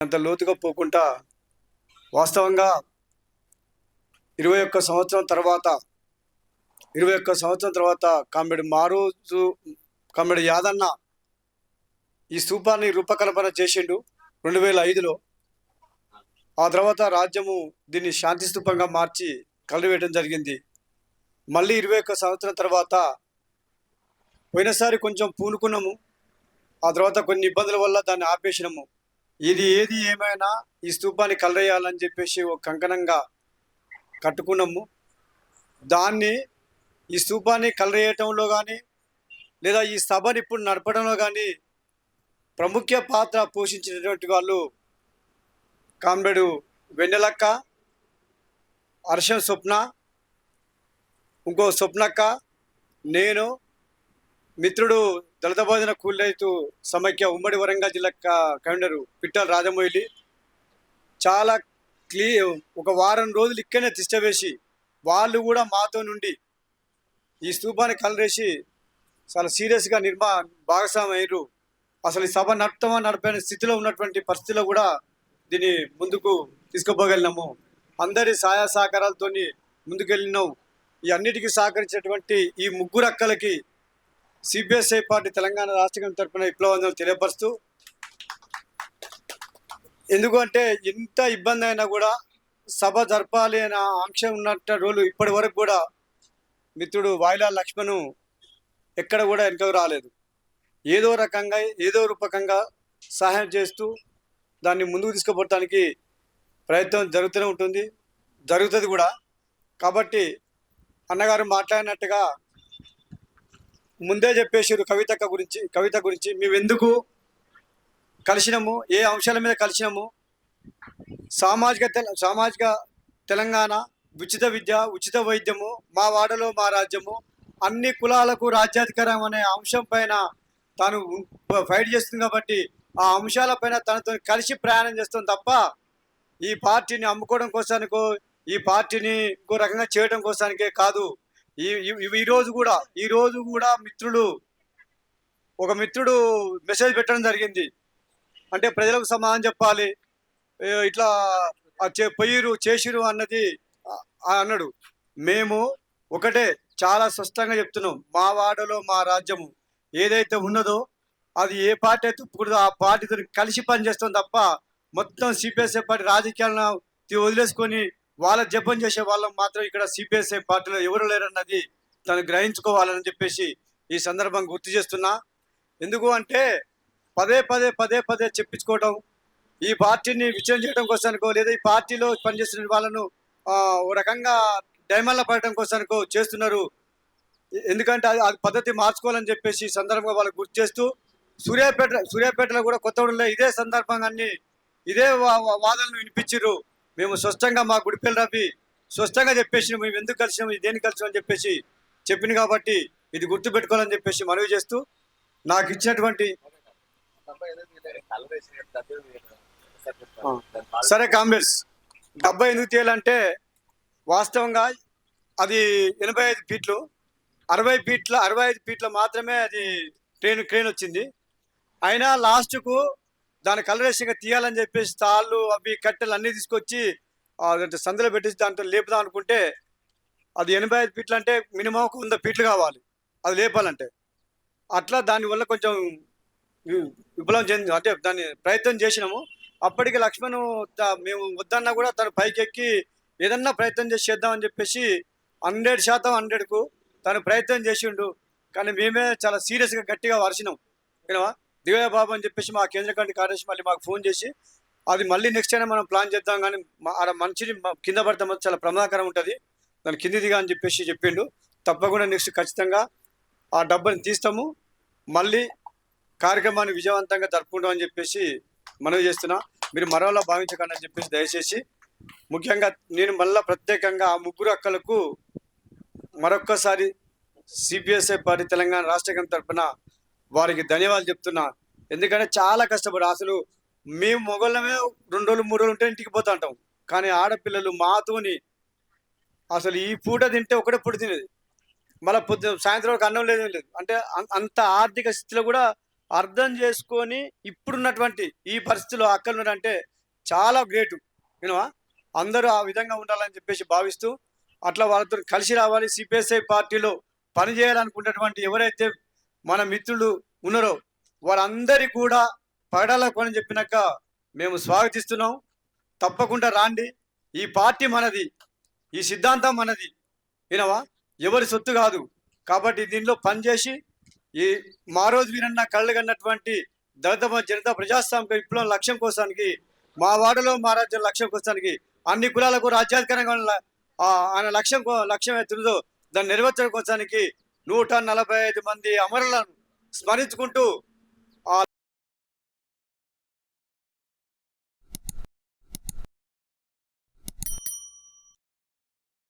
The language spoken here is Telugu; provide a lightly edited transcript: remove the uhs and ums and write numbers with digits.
అంత లోతుగా పోకుండా వాస్తవంగా 21 సంవత్సరం తర్వాత 21 సంవత్సరం తర్వాత కామ్రేడ్ యాదన్న ఈ స్తూపాన్ని రూపకల్పన చేసిండు 2005లో. ఆ తర్వాత రాజ్యము దీన్ని శాంతి స్తూపంగా మార్చి వేయడం జరిగింది. మళ్ళీ 21 సంవత్సరం తర్వాత పోయినసారి కొంచెం పూనుకున్నాము. ఆ తర్వాత కొన్ని ఇబ్బందుల వల్ల దాన్ని ఆపేసినాము. ఇది ఏది ఏమైనా ఈ స్తూపాన్ని కలరేయాలని చెప్పేసి ఒక కంకణంగా కట్టుకున్నాము. దాన్ని ఈ స్తూపాన్ని కలరేయటంలో కానీ లేదా ఈ సభని ఇప్పుడు నడపడంలో కానీ ప్రముఖ పాత్ర పోషించినటువంటి వాళ్ళు కామ్రేడు వెన్నెలక్క, హర్షం స్వప్న, ఇంకో స్వప్నక్క, నేను, మిత్రుడు దళిత భోజన కూలి రైతు సమైక్య ఉమ్మడి వరంగల్ జిల్లా కన్వీనరు పిట్టల రాజమౌళి. చాలా ఒక వారం రోజులు ఇక్కడనే తిష్టవేసి వాళ్ళు కూడా మాతో నుండి ఈ స్తూపాన్ని కలరేసి చాలా సీరియస్గా భాగస్వామ్యం. అసలు ఈ సభ నడపని స్థితిలో ఉన్నటువంటి పరిస్థితిలో కూడా దీన్ని ముందుకు తీసుకుపోగలిగినాము. అందరి సహాయ సహకారాలతో ముందుకెళ్ళినాం. ఈ అన్నిటికీ సహకరించినటువంటి ఈ ముగ్గురు అక్కలకి సిపిఎస్ఐ పార్టీ తెలంగాణ రాష్ట్ర కమిటీ తరఫున విప్లవాందనలు తెలియపరుస్తూ, ఎందుకంటే ఎంత ఇబ్బంది అయినా కూడా సభ జరపాలి అనే ఆంక్ష ఉన్నట్టు రోజులు ఇప్పటి వరకు కూడా మిత్రుడు వాయిలా లక్ష్మణ్ ఎక్కడ కూడా వెనుకకు రాలేదు. ఏదో రకంగా ఏదో రూపకంగా సహాయం చేస్తూ దాన్ని ముందుకు తీసుకుపోవటానికి ప్రయత్నం జరుగుతూనే ఉంటుంది, జరుగుతుంది కూడా. కాబట్టి అన్నగారు మాట్లాడినట్టుగా ముందే చెప్పేసారు కవిత గురించి మేము ఎందుకు కలిసినాము, ఏ అంశాల మీద కలిసినాము. సామాజిక తెలంగాణ, ఉచిత విద్య, ఉచిత వైద్యము, మా వాడలో మా రాజ్యము, అన్ని కులాలకు రాజ్యాధికారం అనే అంశం పైన తాను ఫైట్ చేస్తుంది. కాబట్టి ఆ అంశాలపైన తనతో కలిసి ప్రయాణం చేస్తాం తప్ప ఈ పార్టీని అమ్ముకోవడం కోసానికో ఈ పార్టీని ఇంకో రకంగా చేయడం కోసానికే కాదు. ఈరోజు కూడా ఒక మిత్రుడు మెసేజ్ పెట్టడం జరిగింది. అంటే ప్రజలకు సమాధానం చెప్పాలి, ఇట్లా చేసిరు అన్నది అన్నాడు. మేము ఒకటే చాలా స్పష్టంగా చెప్తున్నాం, మా వాడలో మా రాజ్యము ఏదైతే ఉన్నదో అది ఏ పార్టీ అయితే ఒప్పుకుంటుందో ఆ పార్టీతో కలిసి పనిచేస్తాం తప్ప మొత్తం సిపిఎస్ఐ పార్టీ రాజకీయాలను వదిలేసుకొని వాళ్ళ జపం చేసే వాళ్ళం మాత్రం ఇక్కడ సిపిఎస్ఐ పార్టీలో ఎవరు లేరన్నది తను గ్రహించుకోవాలని చెప్పేసి ఈ సందర్భంగా గుర్తు చేస్తున్నా. ఎందుకు అంటే పదే చెప్పించుకోవడం, ఈ పార్టీని విచ్ఛిన్నం చేయడం కోసానికో లేదా ఈ పార్టీలో పనిచేస్తున్న వాళ్ళను ఓ రకంగా డైమండ్ల పడటం కోసానికో చేస్తున్నారు. ఎందుకంటే అది పద్ధతి మార్చుకోవాలని చెప్పేసి ఈ సందర్భంగా వాళ్ళకి గుర్తు చేస్తూ, సూర్యాపేటలో కూడా కొత్తగూడెంలో ఇదే సందర్భంగాన్ని ఇదే వాదనలు వినిపించారు. మేము స్పష్టంగా మా గుడిపల్లి రవి స్పష్టంగా చెప్పేసి మేము ఎందుకు కలిసినాము, దేనికి కలిసాం అని చెప్పేసి చెప్పింది. కాబట్టి ఇది గుర్తు పెట్టుకోవాలని చెప్పేసి మనవి చేస్తూ, నాకు ఇచ్చినటువంటి సరే కామ్రేడ్స్ డబ్బా ఎందుకు తీయాలంటే వాస్తవంగా అది 85 ఫీట్లు, 65 ఫీట్ల మాత్రమే అది క్రెయిన్ వచ్చింది. అయినా లాస్ట్కు దాని కలరేషన్గా తీయాలని చెప్పేసి తాళ్ళు అవి కట్టెలు అన్నీ తీసుకొచ్చి సందులో పెట్టేసి దాంట్లో లేపుదాం అనుకుంటే అది 85 ఫీట్లు అంటే మినిమం 100 ఫీట్లు కావాలి అది లేపాలంటే. అట్లా దానివల్ల కొంచెం విఫలం చెంది, అంటే దాన్ని ప్రయత్నం చేసినాము. అప్పటికి లక్ష్మణ్ మేము వద్దన్నా కూడా తను పైకి ఎక్కి ఏదన్నా ప్రయత్నం చేద్దామని చెప్పేసి 100% 100కు తను ప్రయత్నం చేసిండు. కానీ మేమే చాలా సీరియస్గా గట్టిగా వరిసినాం. వినవా దివ్య బాబు అని చెప్పేసి మా కేంద్ర కమిటీ కార్యదర్శి మళ్ళీ మాకు ఫోన్ చేసి అది మళ్ళీ నెక్స్ట్ అయినా మనం ప్లాన్ చేద్దాం, కానీ ఆడ మనిషిని కింద పడితే చాలా ప్రమాదకరం ఉంటుంది, దాని కింది దిగా అని చెప్పేసి చెప్పిండు. తప్పకుండా నెక్స్ట్ ఖచ్చితంగా ఆ డబ్బుని తీస్తాము, మళ్ళీ కార్యక్రమాన్ని విజయవంతంగా జరుపుకుంటాం అని చెప్పేసి మనవి చేస్తున్నా. మీరు మరోలా భావించకండి అని చెప్పేసి దయచేసి. ముఖ్యంగా నేను మళ్ళీ ప్రత్యేకంగా ఆ ముగ్గురు అక్కలకు మరొక్కసారి సిపిఎస్ఐ పార్టీ తెలంగాణ రాష్ట్ర కమిటీ తరఫున వారికి ధన్యవాదాలు చెప్తున్నా. ఎందుకంటే చాలా కష్టపడి అసలు మేము మొగళ్ళమే 2 రోజులు 3 రోజులు ఉంటే ఇంటికి పోతా ఉంటాం, కానీ ఆడపిల్లలు మాతోని అసలు ఈ పూట తింటే ఒకటే పూట తినేది, మళ్ళీ సాయంత్రం వరకు అన్నం లేదు అంటే అంత ఆర్థిక స్థితిలో కూడా అర్థం చేసుకొని ఇప్పుడున్నటువంటి ఈ పరిస్థితిలో అక్కడ ఉన్నారంటే చాలా గ్రేటు. యూనో అందరూ ఆ విధంగా ఉండాలని చెప్పేసి భావిస్తూ అట్లా వాళ్ళతో కలిసి రావాలి. సిపిఎస్ఐ పార్టీలో పనిచేయాలనుకున్నటువంటి ఎవరైతే మన మిత్రులు ఉన్నారో వారందరికీ కూడా పగడాలని చెప్పినాక మేము స్వాగతిస్తున్నాం. తప్పకుండా రాండి. ఈ పార్టీ మనది, ఈ సిద్ధాంతం మనది. వినవా, ఎవరి సొత్తు కాదు. కాబట్టి దీనిలో పనిచేసి ఈ మా రోజు వీరన్న కళ్ళు కన్నటువంటి దళిత జనతా ప్రజాస్వామిక విప్లవం లక్ష్యం కోసానికి, మా వాడలో మా రాజ్యం లక్ష్యం కోసానికి, అన్ని కులాలకు రాజ్యాధికారంగా ఆయన లక్ష్యం ఎత్తున్నదో దాన్ని నెరవేర్చడం కోసానికి 145 మంది అమరులను స్మరించుకుంటూ